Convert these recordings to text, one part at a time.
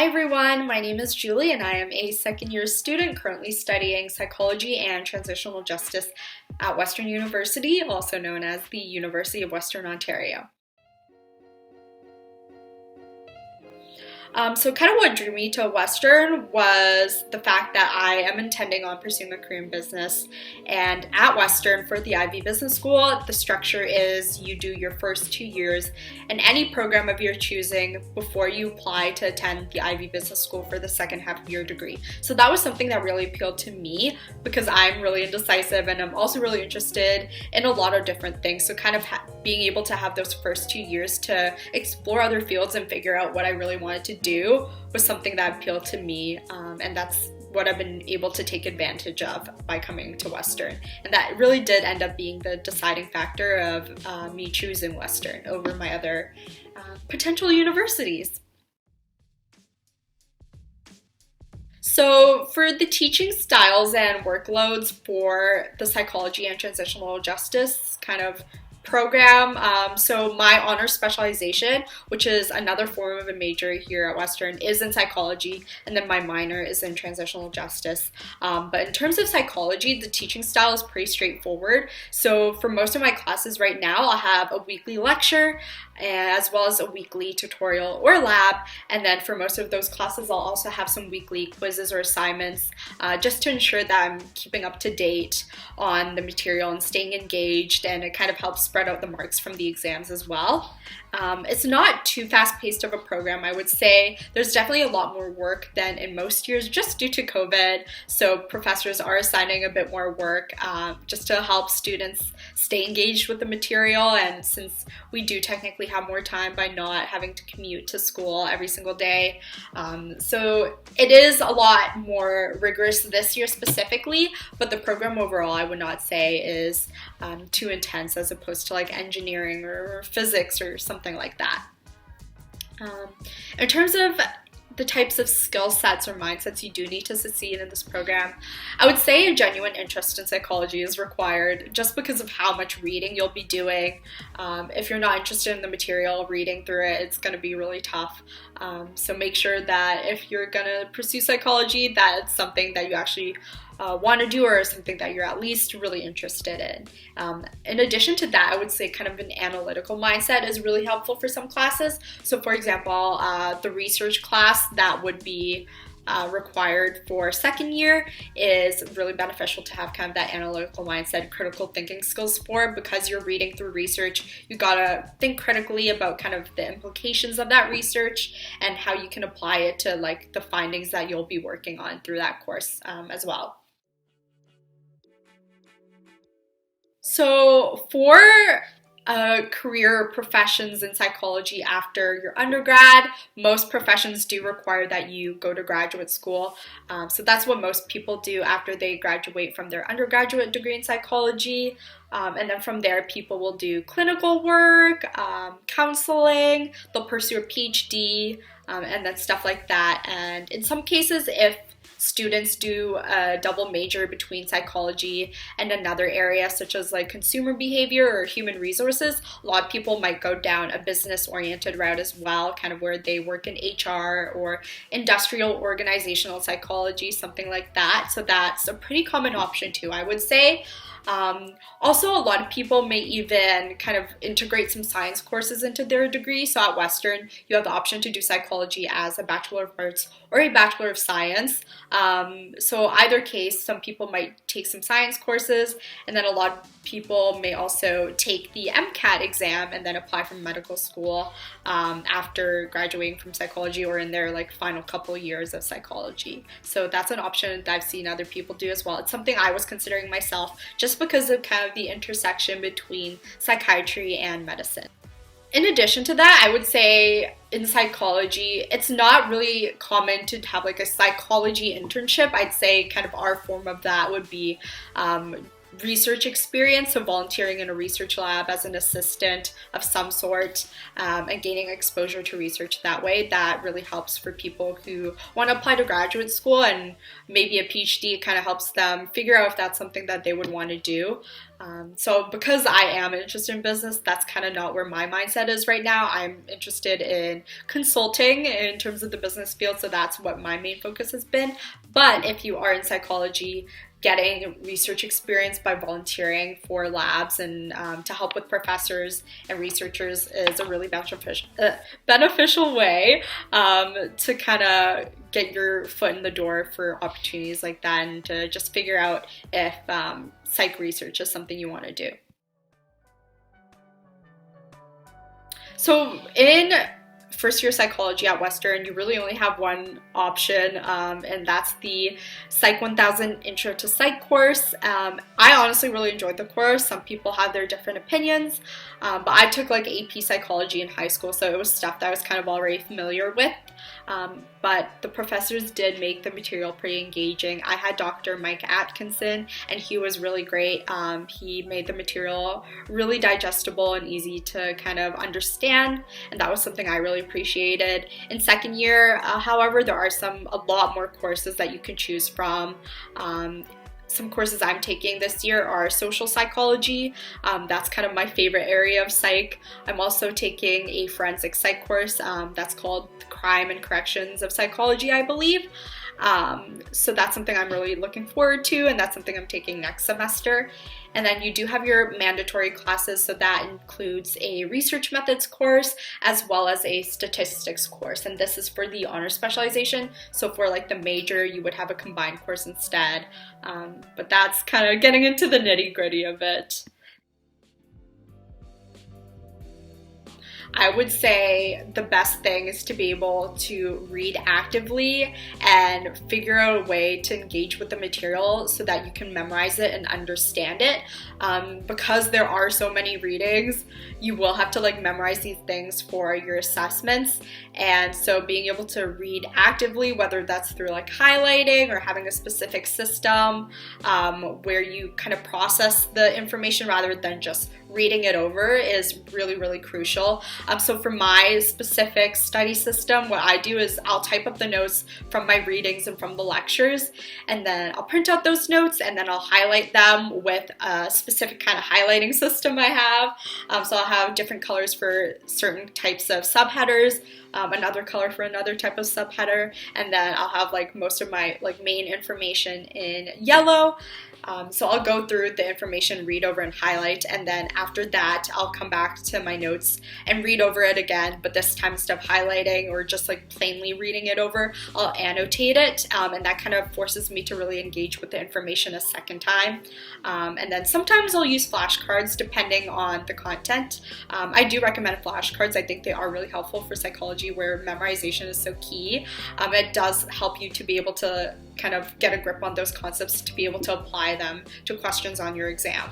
Hi everyone, my name is Julie and I am a second year student currently studying psychology and transitional justice at Western University, also known as the University of Western Ontario. So kind of what drew me to Western was the fact that I am intending on pursuing a career in business. And at Western for the Ivy Business School, the structure is you do your first 2 years in any program of your choosing before you apply to attend the Ivy Business School for the second half of your degree. So that was something that really appealed to me because I'm really indecisive and I'm also really interested in a lot of different things. So kind of being able to have those first 2 years to explore other fields and figure out what I really wanted to do was something that appealed to me, and that's what I've been able to take advantage of by coming to Western. And that really did end up being the deciding factor of me choosing Western over my other potential universities. So for the teaching styles and workloads for the psychology and transitional justice kind of program, so my honors specialization, which is another form of a major here at Western, is in psychology, and then my minor is in transitional justice. But in terms of psychology, the teaching style is pretty straightforward. So for most of my classes right now, I'll have a weekly lecture as well as a weekly tutorial or lab, and then for most of those classes I'll also have some weekly quizzes or assignments just to ensure that I'm keeping up to date on the material and staying engaged, and it kind of helps spread out the marks from the exams as well. It's not too fast-paced of a program, I would say. There's definitely a lot more work than in most years just due to COVID, so professors are assigning a bit more work just to help students stay engaged with the material, and since we do technically have more time by not having to commute to school every single day. So it is a lot more rigorous this year specifically, but the program overall I would not say is too intense as opposed to like engineering or physics or something like that. In terms of the types of skill sets or mindsets you do need to succeed in this program, I would say a genuine interest in psychology is required just because of how much reading you'll be doing. If you're not interested in the material, reading through it, it's going to be really tough. So make sure that if you're going to pursue psychology, that it's something that you actually want to do or something that you're at least really interested in. In addition to that, I would say kind of an analytical mindset is really helpful for some classes. So for example, the research class that would be required for second year is really beneficial to have kind of that analytical mindset, critical thinking skills for, because you're reading through research. You gotta think critically about kind of the implications of that research and how you can apply it to like the findings that you'll be working on through that course as well. So for career professions in psychology after your undergrad, most professions do require that you go to graduate school. So that's what most people do after they graduate from their undergraduate degree in psychology. And then from there, people will do clinical work, counseling, they'll pursue a PhD, and then stuff like that. And in some cases, if students do a double major between psychology and another area such as like consumer behavior or human resources, a lot of people might go down a business oriented route as well, kind of where they work in HR or industrial organizational psychology, something like that. So that's a pretty common option too, I would say. Also, a lot of people may even kind of integrate some science courses into their degree. So at Western, you have the option to do psychology as a Bachelor of Arts or a Bachelor of Science. So either case, some people might take some science courses, and then a lot of people may also take the MCAT exam and then apply for medical school after graduating from psychology or in their like final couple years of psychology. So that's an option that I've seen other people do as well. It's something I was considering myself just because of kind of the intersection between psychiatry and medicine. In addition to that, I would say in psychology, it's not really common to have like a psychology internship. I'd say kind of our form of that would be research experience, so volunteering in a research lab as an assistant of some sort, and gaining exposure to research that way. That really helps for people who want to apply to graduate school, and maybe a PhD. It kind of helps them figure out if that's something that they would want to do. So because I am interested in business, that's kind of not where my mindset is right now. I'm interested in consulting in terms of the business field, so that's what my main focus has been. But if you are in psychology, getting research experience by volunteering for labs and to help with professors and researchers is a really beneficial way to kind of get your foot in the door for opportunities like that, and to just figure out if psych research is something you want to do. So in first year psychology at Western, you really only have one option, and that's the Psych 1000 Intro to Psych course. I honestly really enjoyed the course. Some people have their different opinions, but I took like AP psychology in high school, so it was stuff that I was kind of already familiar with. But the professors did make the material pretty engaging. I had Dr. Mike Atkinson, and he was really great. He made the material really digestible and easy to kind of understand, and that was something I really appreciated. In second year, however, there are a lot more courses that you can choose from. Some courses I'm taking this year are social psychology. That's kind of my favorite area of psych. I'm also taking a forensic psych course that's called Crime and Corrections of Psychology, I believe. So that's something I'm really looking forward to, and that's something I'm taking next semester. And then you do have your mandatory classes, so that includes a research methods course as well as a statistics course, and this is for the honor specialization. So for like the major, you would have a combined course instead, but that's kind of getting into the nitty-gritty of it. I would say the best thing is to be able to read actively and figure out a way to engage with the material so that you can memorize it and understand it. Because there are so many readings, you will have to like memorize these things for your assessments. And so being able to read actively, whether that's through like highlighting or having a specific system where you kind of process the information rather than just reading it over, is really, really crucial. So for my specific study system, what I do is I'll type up the notes from my readings and from the lectures, and then I'll print out those notes, and then I'll highlight them with a specific kind of highlighting system I have. So I'll have different colors for certain types of subheaders, another color for another type of subheader, and then I'll have like most of my like main information in yellow. So I'll go through the information, read over and highlight, and then after that I'll come back to my notes and read over it again, but this time instead of highlighting or just like plainly reading it over, I'll annotate it, and that kind of forces me to really engage with the information a second time. And then sometimes I'll use flashcards depending on the content. I do recommend flashcards. I think they are really helpful for psychology where memorization is so key. It does help you to be able to kind of get a grip on those concepts to be able to apply them to questions on your exam.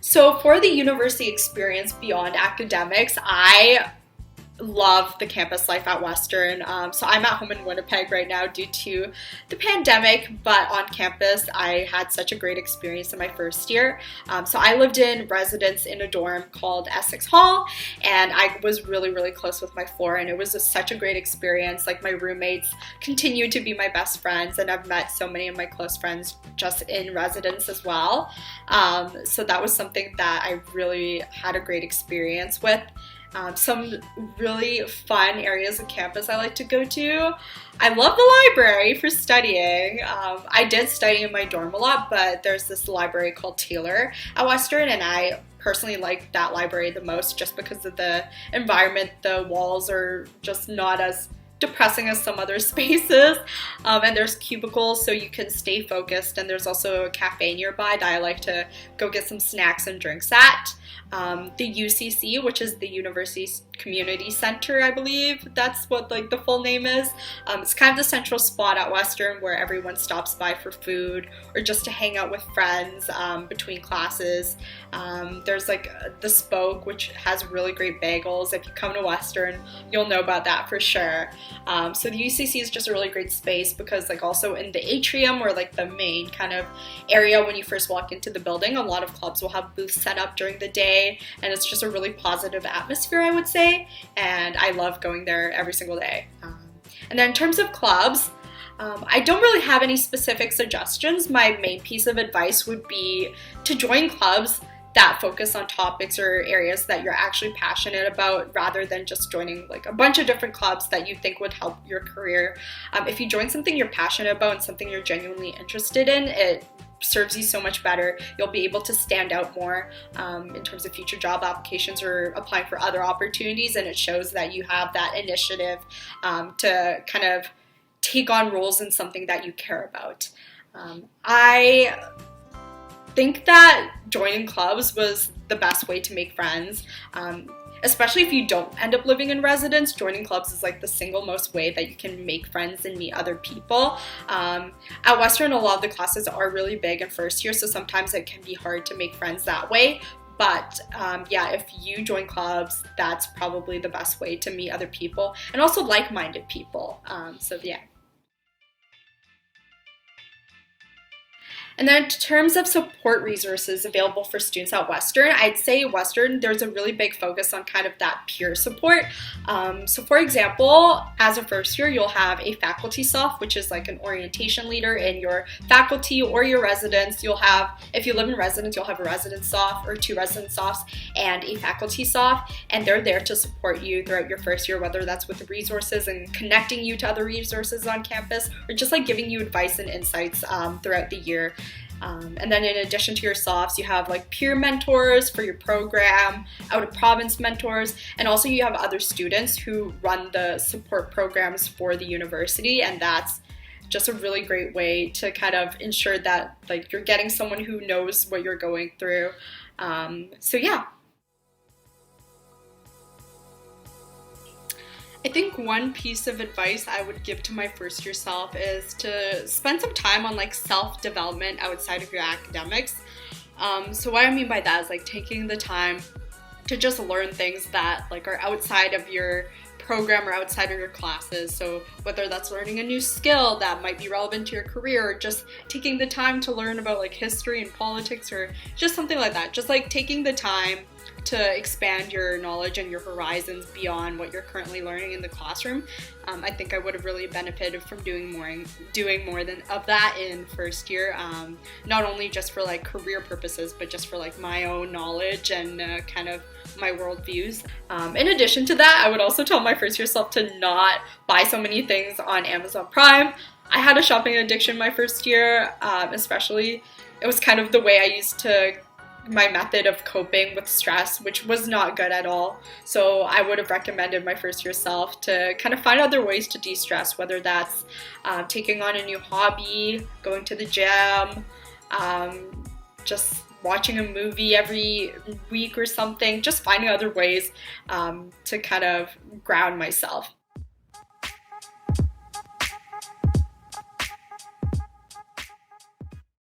So for the university experience beyond academics, I love the campus life at Western. So I'm at home in Winnipeg right now due to the pandemic, but on campus I had such a great experience in my first year. So I lived in residence in a dorm called Essex Hall, and I was really, really close with my floor, and it was such a great experience. Like my roommates continue to be my best friends, and I've met so many of my close friends just in residence as well. So that was something that I really had a great experience with. Some really fun areas of campus I like to go to. I love the library for studying. I did study in my dorm a lot, but there's this library called Taylor at Western, and I personally like that library the most just because of the environment. The walls are just not as depressing as some other spaces, and there's cubicles so you can stay focused, and there's also a cafe nearby that I like to go get some snacks and drinks at. The UCC, which is the University community center, I believe that's what like the full name is. It's kind of the central spot at Western where everyone stops by for food or just to hang out with friends between classes. There's like the Spoke, which has really great bagels. If you come to Western, you'll know about that for sure. So the UCC is just a really great space because like also in the atrium or like the main kind of area when you first walk into the building, a lot of clubs will have booths set up during the day, and it's just a really positive atmosphere, I would say. And I love going there every single day. And then in terms of clubs, I don't really have any specific suggestions. My main piece of advice would be to join clubs that focus on topics or areas that you're actually passionate about rather than just joining like a bunch of different clubs that you think would help your career. If you join something you're passionate about and something you're genuinely interested in, it serves you so much better. You'll be able to stand out more in terms of future job applications or applying for other opportunities, and it shows that you have that initiative to kind of take on roles in something that you care about. I think that joining clubs was the best way to make friends. Especially if you don't end up living in residence, joining clubs is like the single most way that you can make friends and meet other people. At Western, a lot of the classes are really big in first year, so sometimes it can be hard to make friends that way. But yeah, if you join clubs, that's probably the best way to meet other people and also like-minded people. So yeah. And then in terms of support resources available for students at Western, I'd say Western, there's a really big focus on kind of that peer support. So for example, as a first year, you'll have a faculty soft, which is like an orientation leader in your faculty or your residence. You'll have, if you live in residence, you'll have a residence soft or 2 residence softs and a faculty soft, and they're there to support you throughout your first year, whether that's with resources and connecting you to other resources on campus or just like giving you advice and insights throughout the year. And then in addition to your softs, you have like peer mentors for your program, out of province mentors, and also you have other students who run the support programs for the university, and that's just a really great way to kind of ensure that like you're getting someone who knows what you're going through. So yeah. I think one piece of advice I would give to my first year self is to spend some time on like self-development outside of your academics. So what I mean by that is like taking the time to just learn things that like are outside of your program or outside of your classes. So whether that's learning a new skill that might be relevant to your career, or just taking the time to learn about like history and politics or just something like that. Just like taking the time to expand your knowledge and your horizons beyond what you're currently learning in the classroom. I think I would have really benefited from doing more of that in first year, not only just for like career purposes, but just for like my own knowledge and kind of my worldviews. In addition to that, I would also tell my first year self to not buy so many things on Amazon Prime. I had a shopping addiction my first year, especially. It was kind of the way I used to my method of coping with stress, which was not good at all. So I would have recommended my first year self to kind of find other ways to de-stress, whether that's taking on a new hobby, going to the gym, just watching a movie every week or something, just finding other ways to kind of ground myself.